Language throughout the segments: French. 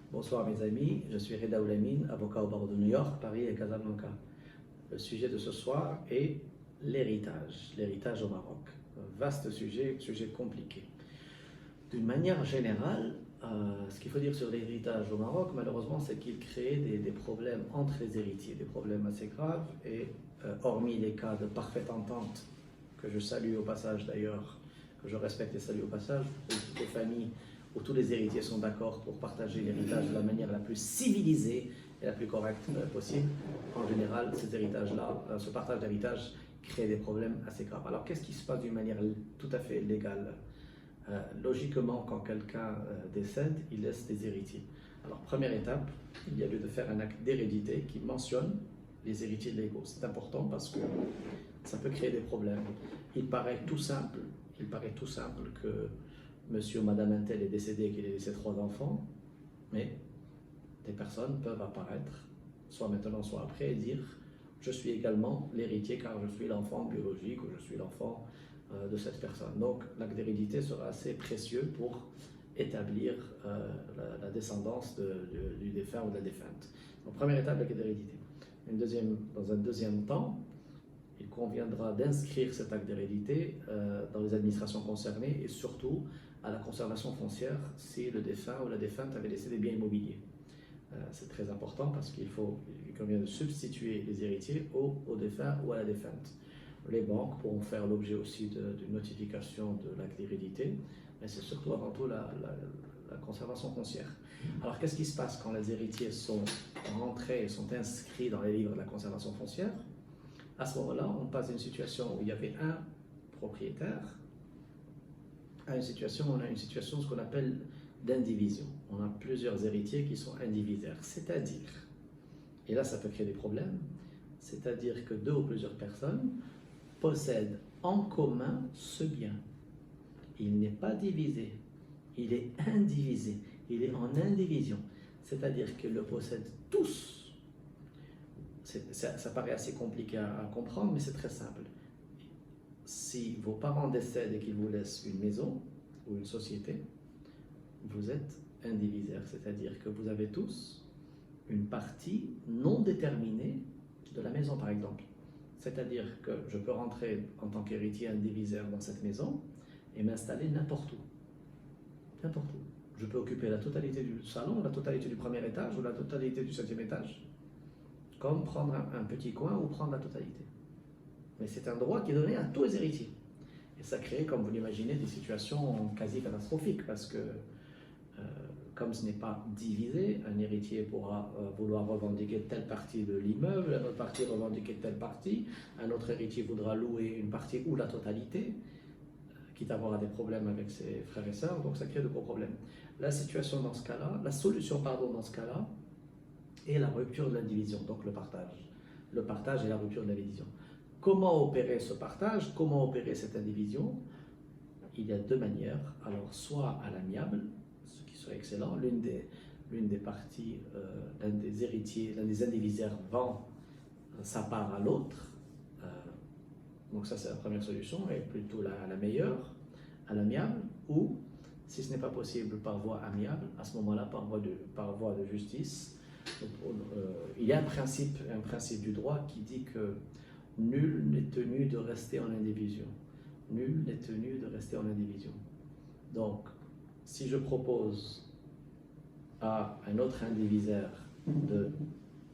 Bonsoir mes amis, je suis Reda Oulamine, avocat au barreau de New York, Paris et Casablanca. Le sujet de ce soir est l'héritage au Maroc. Un vaste sujet, sujet compliqué. D'une manière générale, ce qu'il faut dire sur l'héritage au Maroc, malheureusement, c'est qu'il crée des problèmes entre les héritiers, des problèmes assez graves, et hormis les cas de parfaite entente, que je salue au passage d'ailleurs, que je respecte et salue au passage, des familles où tous les héritiers sont d'accord pour partager l'héritage de la manière la plus civilisée et la plus correcte possible. En général, ces héritages-là, ce partage d'héritage crée des problèmes assez graves. Alors, qu'est-ce qui se passe d'une manière tout à fait légale? Logiquement, quand quelqu'un décède, il laisse des héritiers. Alors, première étape, il y a lieu de faire un acte d'hérédité qui mentionne les héritiers légaux. C'est important parce que ça peut créer des problèmes. Il paraît tout simple que monsieur ou madame Intel est décédé et qu'il ait laissé 3 enfants, mais des personnes peuvent apparaître, soit maintenant, soit après, et dire « je suis également l'héritier car je suis l'enfant biologique ou je suis l'enfant de cette personne ». Donc l'acte d'hérédité sera assez précieux pour établir la descendance du défunt ou de la défunte. Donc première étape, l'acte d'hérédité. Dans un deuxième temps, il conviendra d'inscrire cet acte d'hérédité dans les administrations concernées et surtout à la conservation foncière si le défunt ou la défunte avait laissé des biens immobiliers. C'est très important parce qu'il convient de substituer les héritiers au défunt ou à la défunte. Les banques pourront faire l'objet aussi d'une notification de l'acte d'hérédité, mais c'est surtout avant tout la conservation foncière. Alors qu'est-ce qui se passe quand les héritiers sont rentrés et sont inscrits dans les livres de la conservation foncière? À ce moment-là, on passe d'une situation où il y avait un propriétaire à une situation où on a une situation, ce qu'on appelle d'indivision. On a plusieurs héritiers qui sont indivisaires, c'est-à-dire, et là ça peut créer des problèmes, c'est-à-dire que 2 ou plusieurs personnes possèdent en commun ce bien. Il n'est pas divisé, il est indivisé, il est en indivision, c'est-à-dire qu'ils le possèdent tous. Ça paraît assez compliqué à comprendre, mais c'est très simple. Si vos parents décèdent et qu'ils vous laissent une maison ou une société, vous êtes indivisaire, c'est-à-dire que vous avez tous une partie non déterminée de la maison, par exemple. C'est-à-dire que je peux rentrer en tant qu'héritier indivisaire dans cette maison et m'installer n'importe où. N'importe où. Je peux occuper la totalité du salon, la totalité du premier étage ou la totalité du 7e étage, comme prendre un petit coin ou prendre la totalité. Mais c'est un droit qui est donné à tous les héritiers. Et ça crée, comme vous l'imaginez, des situations quasi catastrophiques parce que, comme ce n'est pas divisé, un héritier pourra vouloir revendiquer telle partie de l'immeuble, un autre partie revendiquer telle partie, un autre héritier voudra louer une partie ou la totalité, quitte à avoir des problèmes avec ses frères et sœurs, donc ça crée de gros problèmes. La solution dans ce cas-là est la rupture de l'indivision, donc le partage. Le partage et la rupture de la division. Comment opérer ce partage? Comment opérer cette indivision? Il y a 2 manières. Alors, soit à l'amiable, ce qui serait excellent, l'une des parties, l'un des héritiers, l'un des indivisaires vend sa part à l'autre. Donc ça, c'est la première solution, et plutôt la meilleure, à l'amiable, ou, si ce n'est pas possible par voie amiable, à ce moment-là, par voie de justice. Donc, il y a un principe du droit qui dit que nul n'est tenu de rester en indivision. Nul n'est tenu de rester en indivision. Donc, si je propose à un autre indivisaire de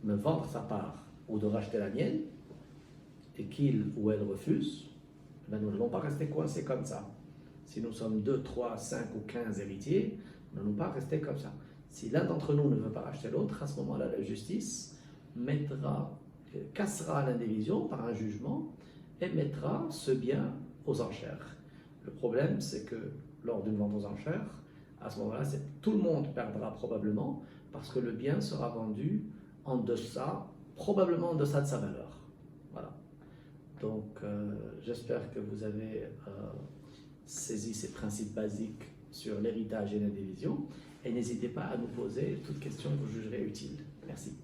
me vendre sa part ou de racheter la mienne, et qu'il ou elle refuse, ben nous n'allons pas rester coincés comme ça. Si nous sommes 2, 3, 5 ou 15 héritiers, nous n'allons pas rester comme ça. Si l'un d'entre nous ne veut pas racheter l'autre, à ce moment-là, la justice cassera l'indivision par un jugement et mettra ce bien aux enchères. Le problème, c'est que lors d'une vente aux enchères, à ce moment-là, tout le monde perdra probablement parce que le bien sera vendu en deçà, probablement en deçà de sa valeur. Voilà. Donc, j'espère que vous avez saisi ces principes basiques sur l'héritage et l'indivision et n'hésitez pas à nous poser toute question que vous jugerez utile. Merci.